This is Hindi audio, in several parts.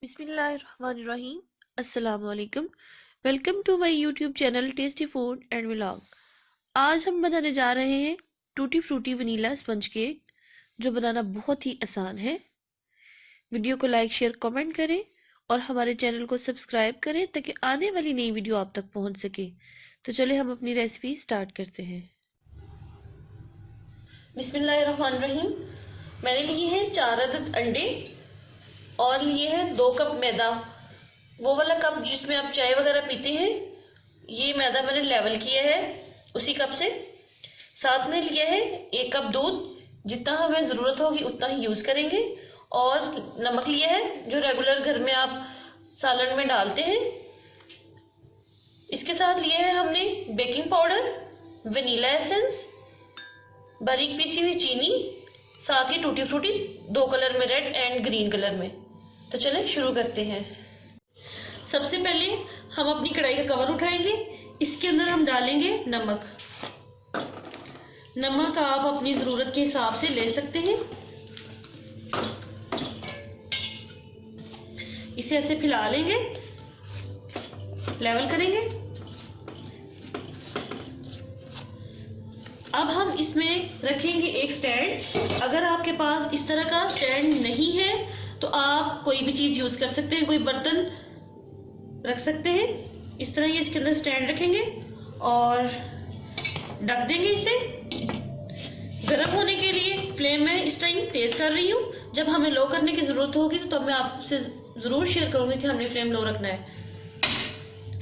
बिस्मिल्लाहिर्रहमानिर्रहीम। अस्सलाम वालेकुम। Welcome to my YouTube channel tasty food and vlog. आज हम बनाने जा रहे हैं tutti frutti vanilla sponge cake, जो बनाना बहुत ही आसान है। वीडियो को लाइक शेयर कमेंट करें और हमारे चैनल को सब्सक्राइब करें ताकि आने वाली नई वीडियो आप तक पहुंच सके। तो चले हम अपनी रेसिपी स्टार्ट करते हैं। बिस्मिल्लाहिर्रहमानिर्रहीम। मैंने लिए हैं 4 अदद अंडे और लिए है 2 कप मैदा, वो वाला कप जिसमें आप चाय वगैरह पीते हैं। ये मैदा मैंने लेवल किया है उसी कप से। साथ में लिया है 1 कप दूध, जितना हमें ज़रूरत होगी उतना ही यूज़ करेंगे। और नमक लिया है जो रेगुलर घर में आप सालन में डालते हैं। इसके साथ लिया है हमने बेकिंग पाउडर, वनीला एसेंस, बारीक पीसी हुई चीनी, साथ ही टूटी फ्रूटी 2 कलर में, रेड एंड ग्रीन कलर में। तो चलें शुरू करते हैं। सबसे पहले हम अपनी कढ़ाई का कवर उठाएंगे। इसके अंदर हम डालेंगे नमक। नमक आप अपनी ज़रूरत के हिसाब से ले सकते हैं। इसे ऐसे फैला लेंगे, लेवल करेंगे। अब हम इसमें रखेंगे एक स्टैंड। अगर आपके पास इस तरह का स्टैंड नहीं है तो आप कोई भी चीज़ यूज़ कर सकते हैं, कोई बर्तन रख सकते हैं। इस तरह ये इसके अंदर स्टैंड रखेंगे और ढक देंगे इसे। गर्म होने के लिए फ्लेम में इस टाइम तेज़ कर रही हूँ। जब हमें लो करने की ज़रूरत होगी तो तब मैं आपसे ज़रूर शेयर करूँगी कि हमने फ्लेम लो रखना है।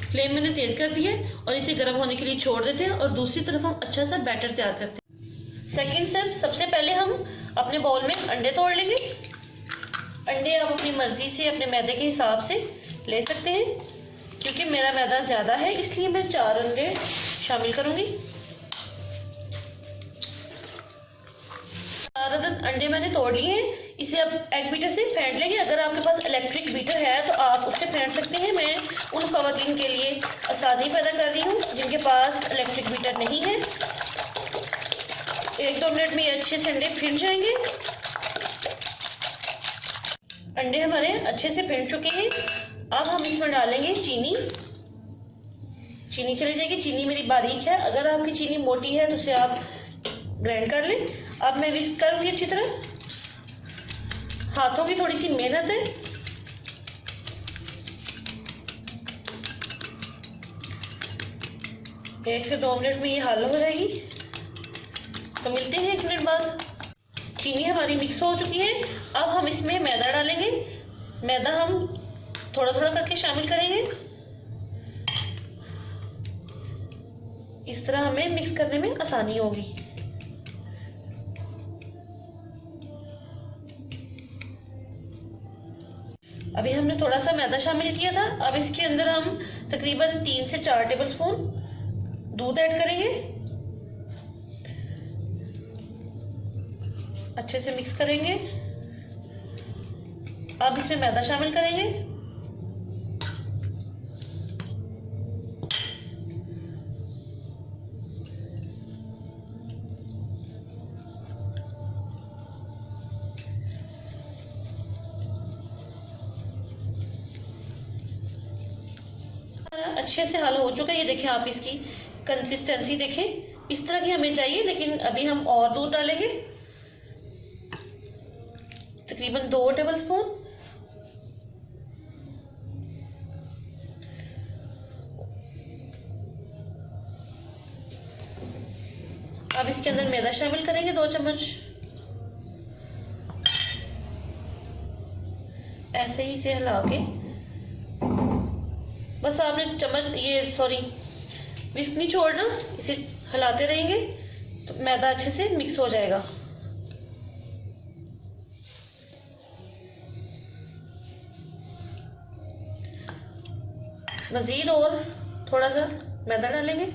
फ्लेम मैंने तेज़ कर दी है और इसे गर्म होने के लिए छोड़ देते हैं और दूसरी तरफ हम अच्छा सा बैटर तैयार करते हैं। सेकेंड स्टेप, सबसे पहले हम अपने बाउल में अंडे तोड़ लेंगे। अंडे आप अपनी मर्जी से अपने मैदे के हिसाब से ले सकते हैं। क्योंकि मेरा मैदा ज़्यादा है इसलिए मैं 4 अंडे शामिल करूँगी। 4 अदद अंडे मैंने तोड़ लिए हैं। इसे अब एग बीटर से फेंट लेंगे। अगर आपके पास इलेक्ट्रिक बीटर है तो आप उससे फेंट सकते हैं। मैं उन खवातीन के लिए आसानी पैदा कर रही हूँ जिनके पास इलेक्ट्रिक बीटर नहीं है। 1-2 मिनट में ये अच्छे से अंडे फेंट जाएंगे। अंडे हमारे अच्छे से फेंट चुके हैं। अब हम इसमें डालेंगे चीनी। चीनी चली जाएगी। चीनी मेरी बारीक है, अगर आपकी चीनी मोटी है तो उसे आप ग्राइंड कर लें। अब मैं विस्क करूँगी अच्छी तरह। हाथों की थोड़ी सी मेहनत है। एक से 2 मिनट में ये हल हो जाएगी। तो मिलते हैं 1 मिनट बाद। चीनी हमारी मिक्स हो चुकी है। अब हम इसमें मैदा डालेंगे। मैदा हम थोड़ा थोड़ा करके शामिल करेंगे। इस तरह हमें मिक्स करने में आसानी होगी। अभी हमने थोड़ा सा मैदा शामिल किया था। अब इसके अंदर हम तकरीबन 3 से 4 टेबलस्पून दूध ऐड करेंगे। अच्छे से मिक्स करेंगे। अब इसमें मैदा शामिल करेंगे। अच्छे से हल हो चुका है। ये देखें, आप इसकी कंसिस्टेंसी देखें, इस तरह की हमें चाहिए। लेकिन अभी हम और दूध डालेंगे, तकरीबन 2 टेबलस्पून। अब इसके अंदर मैदा शामिल करेंगे 2 चम्मच। ऐसे ही इसे हिला के बस आपने विस्क नहीं छोड़ना, इसे हिलाते रहेंगे तो मैदा अच्छे से मिक्स हो जाएगा। मजीद और थोड़ा सा मैदा डालेंगे।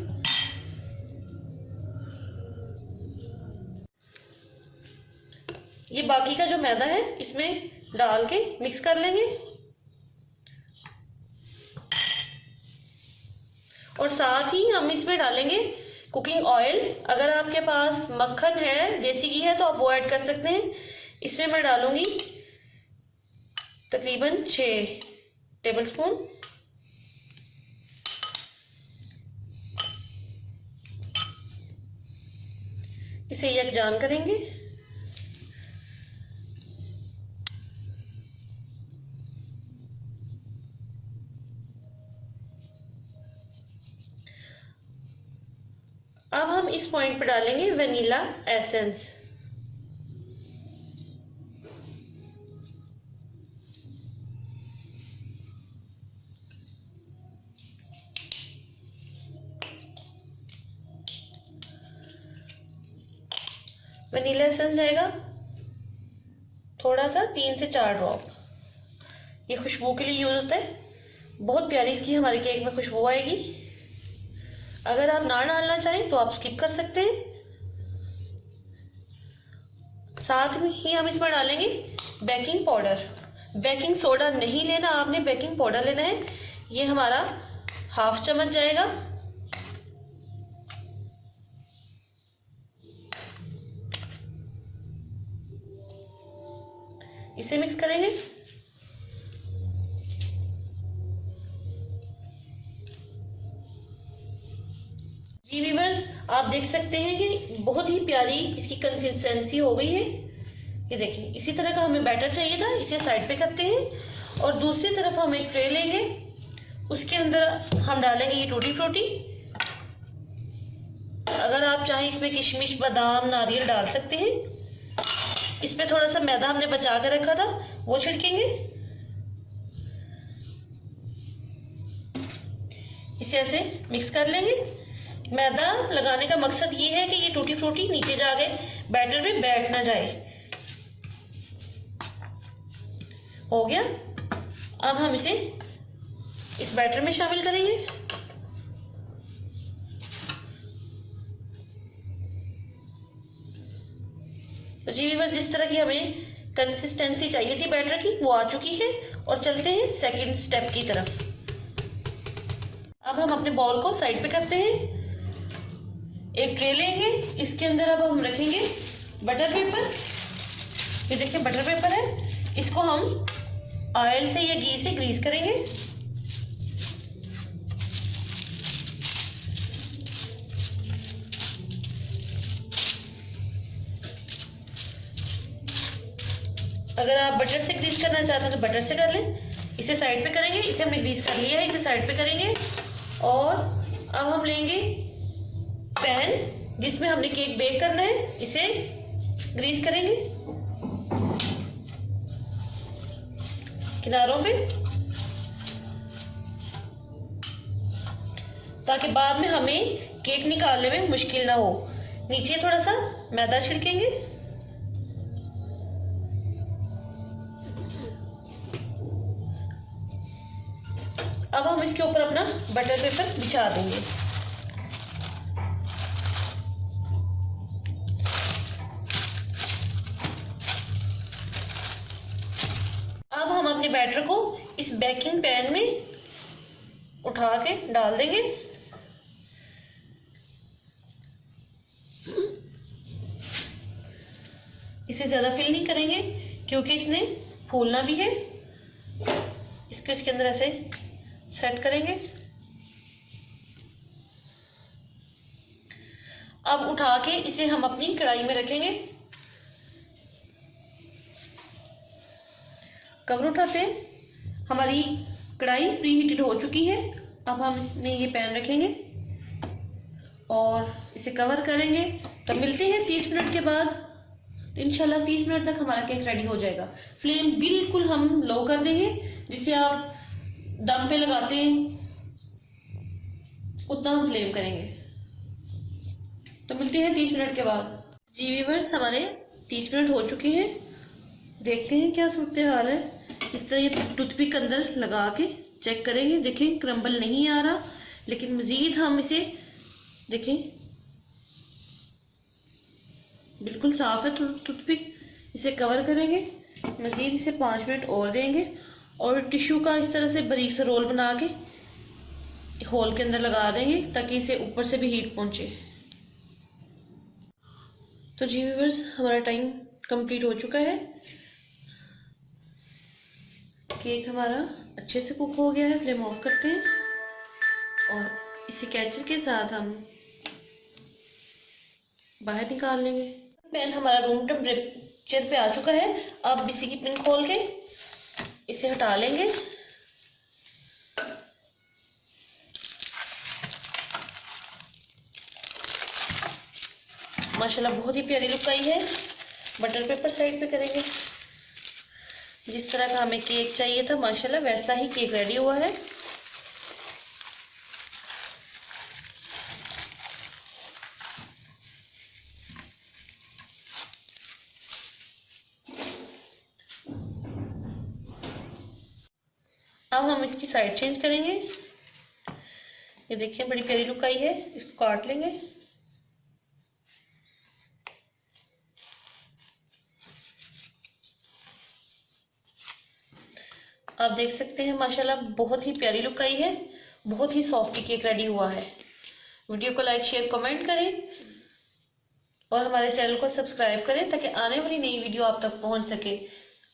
ये बाकी का जो मैदा है इसमें डाल के मिक्स कर लेंगे। और साथ ही हम इसमें डालेंगे कुकिंग ऑयल। अगर आपके पास मक्खन है, देसी घी है, तो आप वो ऐड कर सकते हैं। इसमें मैं डालूंगी तकरीबन 6 टेबलस्पून। इसे यकजान करेंगे। अब हम इस पॉइंट पर डालेंगे वनीला एसेंस। वनीला एसेंस जाएगा थोड़ा सा, 3 से 4 ड्रॉप। ये खुशबू के लिए यूज होता है, बहुत प्यारी इसकी हमारे केक में खुशबू आएगी। अगर आप ना डालना चाहें तो आप स्किप कर सकते हैं। साथ में ही हम इसमें डालेंगे बेकिंग पाउडर। बेकिंग सोडा नहीं लेना आपने, बेकिंग पाउडर लेना है। ये हमारा 1/2 चम्मच जाएगा। इसे मिक्स करेंगे। जी व्यूअर्स, आप देख सकते हैं कि बहुत ही प्यारी इसकी कंसिस्टेंसी हो गई है। ये देखिए, इसी तरह का हमें बैटर चाहिए था। इसे साइड पे करते हैं और दूसरी तरफ हम एक ट्रे लेंगे। उसके अंदर हम डालेंगे ये टूटी फ्रूटी। अगर आप चाहें इसमें किशमिश, बादाम, नारियल डाल सकते हैं। इसमें थोड़ा सा मैदा हमने बचा कर रखा था, वो छिड़केंगे। इसे ऐसे मिक्स कर लेंगे। मैदा लगाने का मकसद ये है कि ये टूटी फ्रूटी नीचे जाके बैटर में बैठ ना जाए। हो गया। अब हम इसे इस बैटर में शामिल करेंगे। तो जी व्यूअर्स, जिस तरह की हमें कंसिस्टेंसी चाहिए थी बैटर की, वो आ चुकी है। और चलते हैं सेकंड स्टेप की तरफ। अब हम अपने बॉल को साइड पे करते हैं। एक ट्रे लेंगे, इसके अंदर अब हम रखेंगे बटर पेपर। ये देखिए बटर पेपर है। इसको हम ऑयल से या घी से ग्रीस करेंगे। अगर आप बटर से ग्रीस करना चाहते हैं तो बटर से कर लें। इसे साइड पे करेंगे। इसे हमने ग्रीस कर लिया है, इसे साइड पे करेंगे। और अब हम लेंगे पैन जिसमें हमने केक बेक करना है। इसे ग्रीस करेंगे किनारों पे, ताकि बाद में हमें केक निकालने में मुश्किल ना हो। नीचे थोड़ा सा मैदा छिड़केंगे। अब हम इसके ऊपर अपना बटर पेपर बिछा देंगे। अब हम अपने बैटर को इस बेकिंग पैन में उठा के डाल देंगे। इसे ज्यादा फिल नहीं करेंगे क्योंकि इसने फूलना भी है। इसको इसके अंदर ऐसे सेट करेंगे। अब उठा के इसे हम अपनी कढ़ाई में रखेंगे। कवर उठाते हैं। हमारी कढ़ाई प्री हीटेड हो चुकी है। अब हम इसमें ये पैन रखेंगे और इसे कवर करेंगे। तो मिलते हैं 30 मिनट के बाद। तो इंशाल्लाह 30 मिनट तक हमारा केक रेडी हो जाएगा। फ्लेम बिल्कुल हम लो कर देंगे, जिसे आप दम पे लगाते हैं उतना हम फ्लेम करेंगे। तो मिलते हैं 30 मिनट के बाद। जी व्यूअर्स, हमारे 30 मिनट हो चुके हैं। देखते हैं क्या सूरत हाल है। इस तरह ये टूथपिक अंदर लगा के चेक करेंगे। देखें क्रम्बल नहीं आ रहा, लेकिन मजीद हम इसे देखें बिल्कुल साफ है टूथपिक। इसे कवर करेंगे, मजीद इसे 5 मिनट और देंगे और टिश्यू का इस तरह से बारीक सा रोल बना के होल के अंदर लगा देंगे ताकि इसे ऊपर से भी हीट पहुंचे। तो जी व्यूअर्स, हमारा टाइम कंप्लीट हो चुका है। केक हमारा अच्छे से कुक हो गया है। फ्लेम ऑफ करते हैं और इसे कैचर के साथ हम बाहर निकाल लेंगे। पैन हमारा रूम टेम्परेचर पे आ चुका है। अब इसी की पिन खोल के इसे हटा लेंगे। माशाल्लाह बहुत ही प्यारी लुक आई है। बटर पेपर साइड पे करेंगे। जिस तरह का हमें केक चाहिए था माशाल्लाह वैसा ही केक रेडी हुआ है। अब हम इसकी साइड चेंज करेंगे। ये देखिए बड़ी प्यारी लुक आई है। इसको काट लेंगे। आप देख सकते हैं माशाल्लाह बहुत ही प्यारी लुक आई है। बहुत ही सॉफ्ट केक रेडी हुआ है। वीडियो को लाइक शेयर कमेंट करें और हमारे चैनल को सब्सक्राइब करें ताकि आने वाली नई वीडियो आप तक पहुंच सके।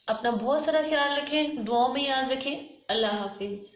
अपना बहुत सारा ख्याल रखें, दुआओं में याद रखें। अल्लाह हाफिज।